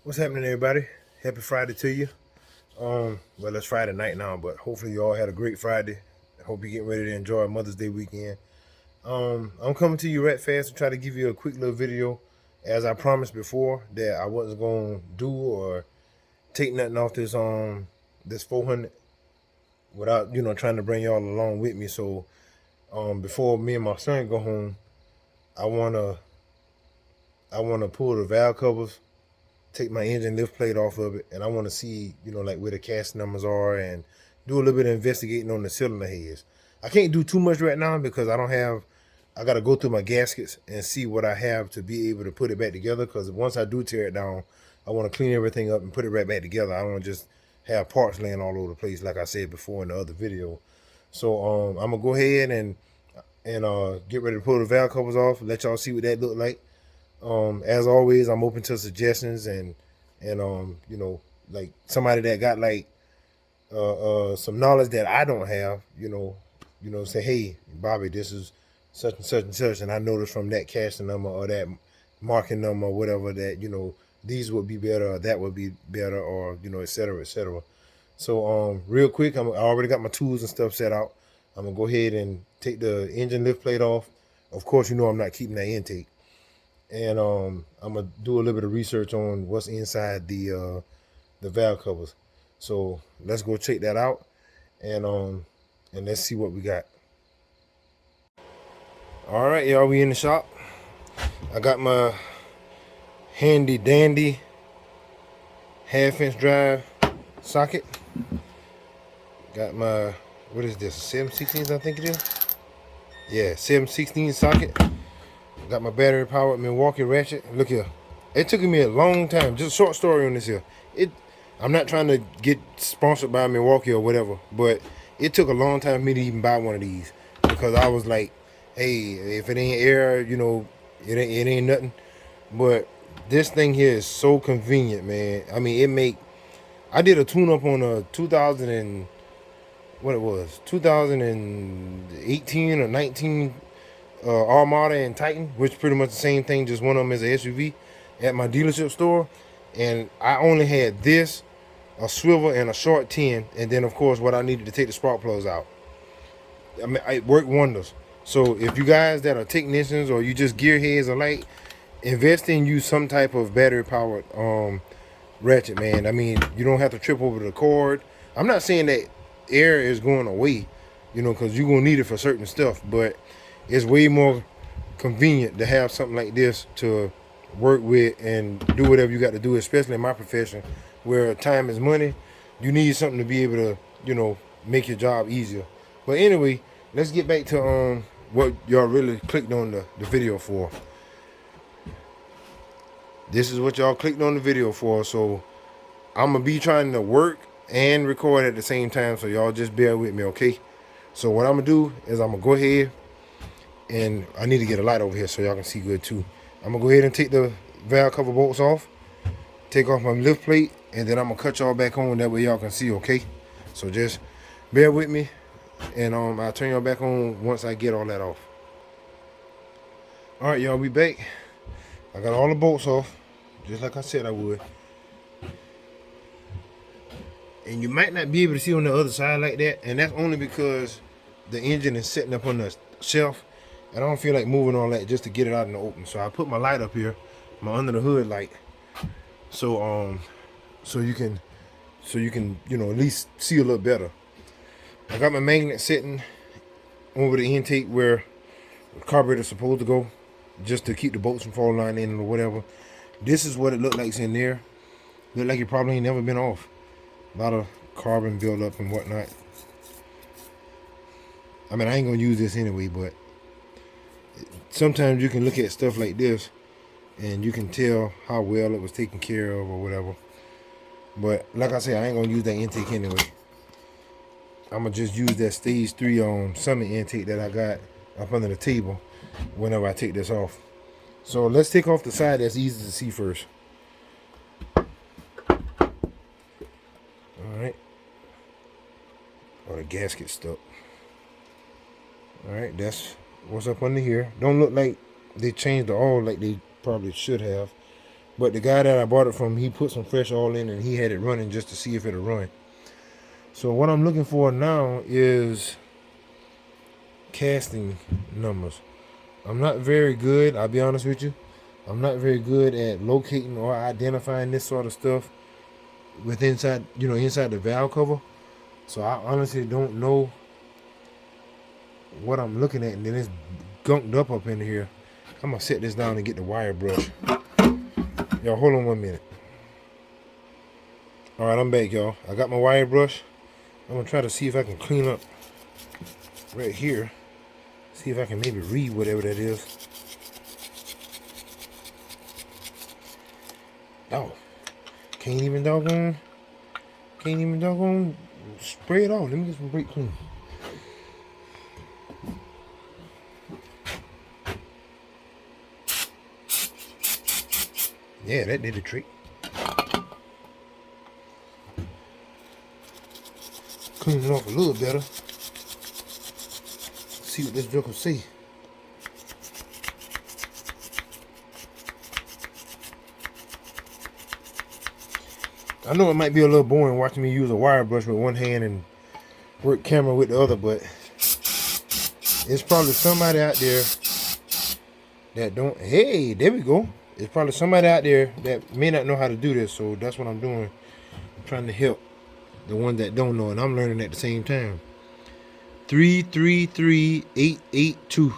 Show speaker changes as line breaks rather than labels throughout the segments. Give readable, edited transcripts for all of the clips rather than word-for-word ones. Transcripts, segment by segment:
What's happening, everybody? Happy Friday to you. Well, it's Friday night now, but hopefully you all had a great Friday. I hope you're getting ready to enjoy Mother's Day weekend. I'm coming to you right fast to try to give you a quick little video, as I promised before that I wasn't gonna do or take nothing off this 400 without trying to bring y'all along with me. So before me and my son go home, I wanna pull the valve covers, take my engine lift plate off of it, and I want to see, like where the cast numbers are and do a little bit of investigating on the cylinder heads. I can't do too much right now because I got to go through my gaskets and see what I have to be able to put it back together, because once I do tear it down, I want to clean everything up and put it right back together. I don't want to just have parts laying all over the place like I said before in the other video. So I'm going to go ahead and get ready to pull the valve covers off, let y'all see what that look like. As always, I'm open to suggestions and like somebody that got like some knowledge that I don't have, say, hey, Bobby, this is such and such and such, and I noticed from that casting number or that marking number or whatever that these would be better or that would be better, or et cetera, et cetera. So real quick, I already got my tools and stuff set out. I'm gonna go ahead and take the engine lift plate off. Of course, I'm not keeping that intake. And I'm gonna do a little bit of research on what's inside the valve covers. So let's go check that out, and let's see what we got. All right, y'all, we in the shop. I got my handy dandy half-inch drive socket. Got my, what is this, 7/16, I think it is. Yeah, 7/16 socket. Got my battery powered Milwaukee ratchet. Look here. It took me a long time. Just a short story on this here. I'm not trying to get sponsored by Milwaukee or whatever, but it took a long time for me to even buy one of these, because I was like, hey, if it ain't air, it ain't nothing. But this thing here is so convenient, man. I mean, I did a tune-up on a 2018 or 19 Armada and Titan, which pretty much the same thing, just one of them is an SUV, at my dealership store. And I only had this, a swivel, and a short 10, and then of course what I needed to take the spark plugs out. I mean, it worked wonders. So if you guys that are technicians or you just gearheads alike, invest in you some type of battery powered ratchet, man. I mean, you don't have to trip over the cord. I'm not saying that air is going away, because you're gonna need it for certain stuff, but it's way more convenient to have something like this to work with and do whatever you got to do, especially in my profession where time is money. You need something to be able to, make your job easier. But anyway, let's get back to what y'all really clicked on the video for. This is what y'all clicked on the video for, so I'm gonna be trying to work and record at the same time, so y'all just bear with me, okay? So what I'm gonna do is I'm gonna go ahead, and I need to get a light over here so y'all can see good too. I'm gonna go ahead and take the valve cover bolts off, take off my lift plate, and then I'm gonna cut y'all back on, that way y'all can see, okay? So just bear with me, and I'll turn y'all back on once I get all that off. All right, y'all, we back. I got all the bolts off, just like I said I would. And you might not be able to see on the other side like that, and that's only because the engine is sitting up on the shelf, and I don't feel like moving all that just to get it out in the open. So I put my light up here, my under the hood light, so you can at least see a little better. I got my magnet sitting over the intake where the carburetor is supposed to go, just to keep the bolts from falling line in or whatever. This is what it looked like in there. Looked like it probably ain't never been off. A lot of carbon buildup and whatnot. I mean, I ain't gonna use this anyway, but sometimes you can look at stuff like this and you can tell how well it was taken care of or whatever. But like I said, I ain't gonna use that intake anyway. I'm gonna just use that stage 3 Summit intake that I got up under the table whenever I take this off. So let's take off the side that's easy to see first. Alright. Oh, the gasket stuck. Alright, that's what's up under here. Don't look like they changed the oil like they probably should have. But the guy that I bought it from, he put some fresh oil in and he had it running just to see if it'll run. So what I'm looking for now is casting numbers. I'm not very good, I'll be honest with you. I'm not very good at locating or identifying this sort of stuff with inside the valve cover. So I honestly don't know what I'm looking at, and then it's gunked up in here. I'm gonna set this down and get the wire brush. Y'all, hold on 1 minute. All right, I'm back, y'all. I got my wire brush. I'm gonna try to see if I can clean up right here. See if I can maybe read whatever that is. Oh, can't even doggone spray it off. Let me get some brake clean. Yeah, that did the trick. Clean it off a little better. See what this joke will say. I know it might be a little boring watching me use a wire brush with one hand and work camera with the other, but it's probably somebody out there that don't. Hey, there we go. It's probably somebody out there that may not know how to do this, so that's what I'm doing. I'm trying to help the ones that don't know, and I'm learning at the same time. 333882,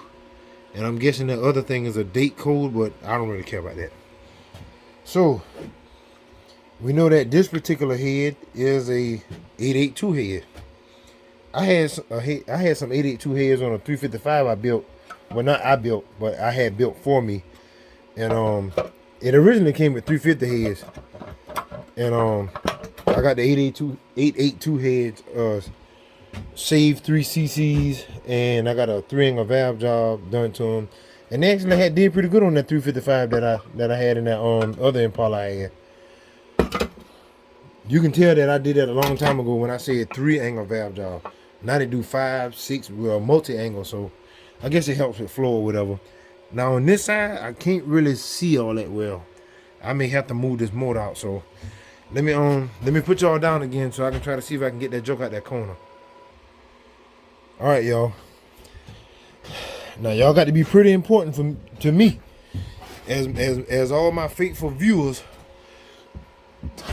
and I'm guessing the other thing is a date code, but I don't really care about that. So we know that this particular head is a 882 head. I had some 882 heads on a 355 I built. Well, not I built, but I had built for me. And it originally came with 350 heads. And I got the 882 heads, saved 3 cc's, and I got a 3-angle valve job done to them. And they actually did pretty good on that 355 that I had in that other Impala I had. You can tell that I did that a long time ago when I said 3-angle valve job. Now they do 5, 6, well, multi-angle, so I guess it helps with flow or whatever. Now on this side, I can't really see all that well. I may have to move this motor out, so let me put y'all down again so I can try to see if I can get that joke out that corner. All right, y'all. Now y'all got to be pretty important to me, as all my faithful viewers,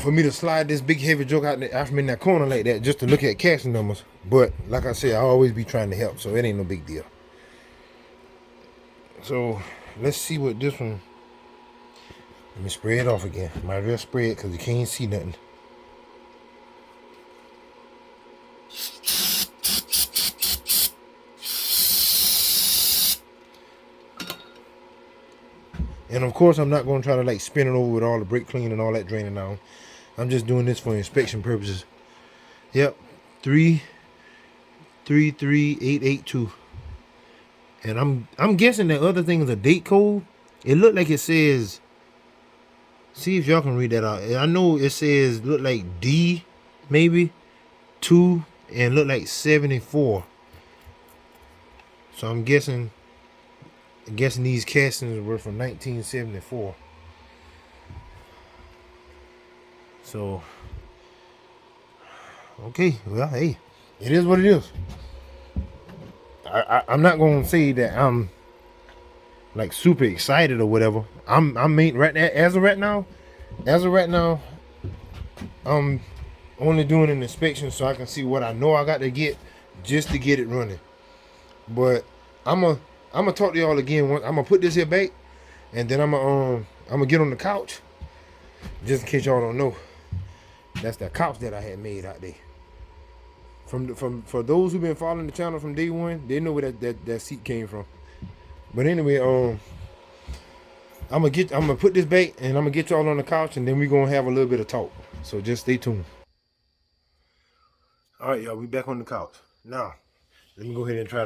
for me to slide this big heavy joke out from in that corner like that just to look at casting numbers. But like I said, I always be trying to help, so it ain't no big deal. So let's see what this one. Let me spray it off again. Might as well spray it because you can't see nothing. And of course, I'm not going to try to like spin it over with all the brake clean and all that draining out. I'm just doing this for inspection purposes. Yep, 333882. And I'm guessing the other thing is a date code. It looked like it says. See if y'all can read that out. I know it says look like D, maybe 2, and look like 74. So I'm guessing these castings were from 1974. So okay, well, hey, it is what it is. I'm not gonna say that I'm like super excited or whatever. I'm right now, as of right now, I'm only doing an inspection so I can see what I know I got to get just to get it running. But I'm gonna talk to y'all again. I'm gonna put this here back, and then I'm gonna get on the couch. Just in case y'all don't know, that's the couch that I had made out there. For those who've been following the channel from day one, they know where that seat came from. But anyway, I'm gonna put this back and I'm gonna get y'all on the couch, and then we're gonna have a little bit of talk. So just stay tuned. All right, y'all, we back on the couch. Now, let me go ahead and try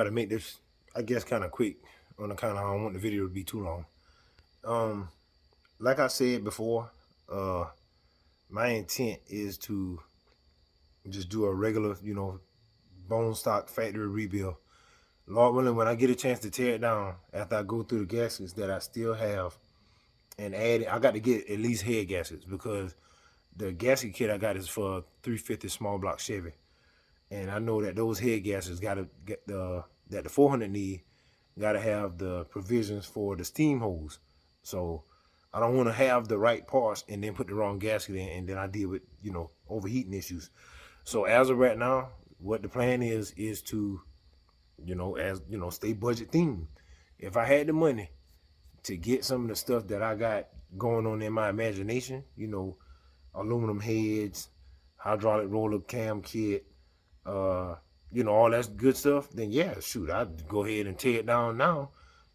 to make this, I guess, kind of quick on account of I don't want the video to be too long. Like I said before, my intent is to just do a regular, bone stock factory rebuild. Lord willing, when I get a chance to tear it down, after I go through the gaskets that I still have and add. I got to get at least head gaskets because the gasket kit I got is for 350 small block Chevy, and I know that those head gaskets got to get the 400 need got to have the provisions for the steam hose. So I don't want to have the right parts and then put the wrong gasket in, and then I deal with overheating issues. So as of right now, what the plan is to stay budget themed. If I had the money to get some of the stuff that I got going on in my imagination, aluminum heads, hydraulic roller cam kit, all that good stuff, then yeah, shoot, I'd go ahead and tear it down now,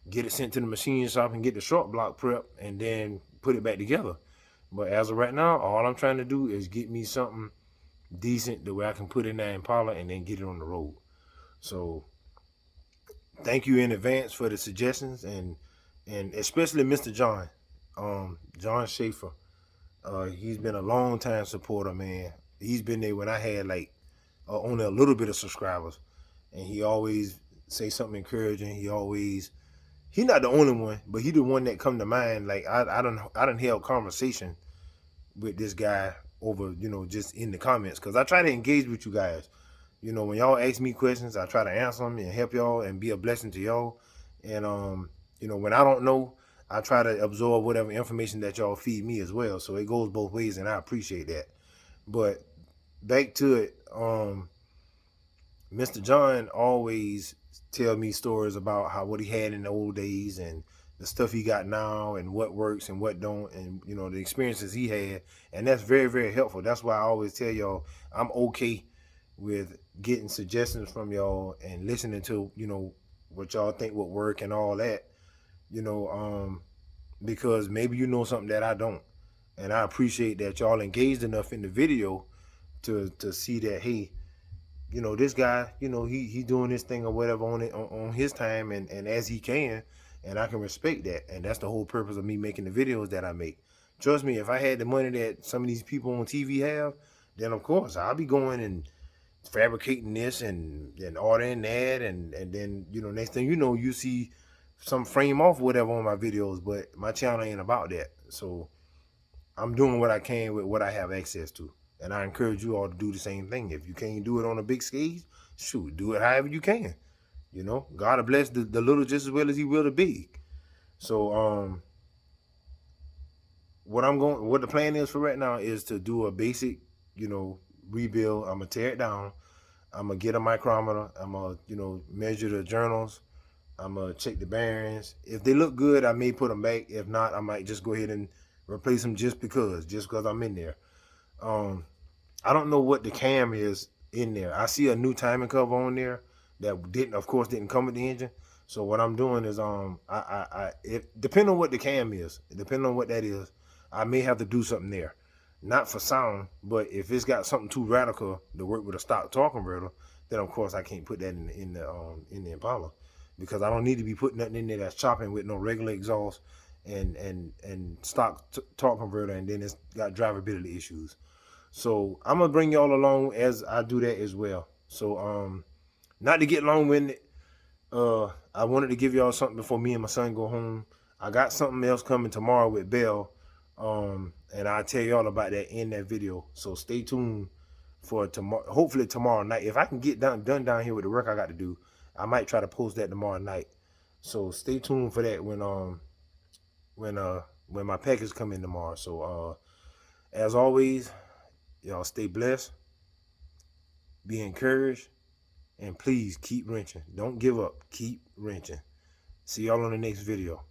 get it sent to the machine shop and get the short block prep and then put it back together. But as of right now, all I'm trying to do is get me something decent the way I can put in that Impala and then get it on the road. So thank you in advance for the suggestions and especially Mr. John, John Schaefer. He's been a long time supporter, man. He's been there when I had like only a little bit of subscribers, and he always say something encouraging. He not the only one, but he the one that come to mind. Like I don't held conversation with this guy over just in the comments, because I try to engage with you guys. When y'all ask me questions, I try to answer them and help y'all and be a blessing to y'all. And when I don't know, I try to absorb whatever information that y'all feed me as well. So it goes both ways, and I appreciate that. But back to it, Mr. John always tell me stories about what he had in the old days and the stuff he got now and what works and what don't, and the experiences he had, and that's very, very helpful. That's why I always tell y'all I'm okay with getting suggestions from y'all and listening to what y'all think would work and all that, because maybe something that I don't, and I appreciate that y'all engaged enough in the video to see that, hey, this guy, he doing this thing or whatever on his time and as he can, and I can respect that. And that's the whole purpose of me making the videos that I make. Trust me, if I had the money that some of these people on TV have, then of course I'll be going and fabricating this and ordering that, and then next thing you see some frame off whatever on my videos. But my channel ain't about that, so I'm doing what I can with what I have access to. And I encourage you all to do the same thing. If you can't do it on a big stage, shoot, do it however you can. God will bless the little just as well as he will the big. So what the plan is for right now is to do a basic, rebuild. I'm gonna tear it down. I'm gonna get a micrometer. I'm gonna measure the journals. I'm gonna check the bearings. If they look good, I may put them back. If not, I might just go ahead and replace them just because I'm in there. I don't know what the cam is in there. I see a new timing cover on there that didn't come with the engine. So what I'm doing is it depending on what the cam is, depending on what that is, I may have to do something there. Not for sound, but if it's got something too radical to work with a stock torque converter, then of course I can't put that in the Impala, because I don't need to be putting nothing in there that's chopping with no regular exhaust and stock torque converter, and then it's got drivability issues. So I'm gonna bring y'all along as I do that as well. So not to get long-winded, I wanted to give y'all something before me and my son go home. I got something else coming tomorrow with Bell, and I'll tell y'all about that in that video. So stay tuned for tomorrow. Hopefully tomorrow night, if I can get done down here with the work I got to do, I might try to post that tomorrow night. So stay tuned for that when my package come in tomorrow. So as always, y'all stay blessed, be encouraged, and please keep wrenching. Don't give up. Keep wrenching. See y'all on the next video.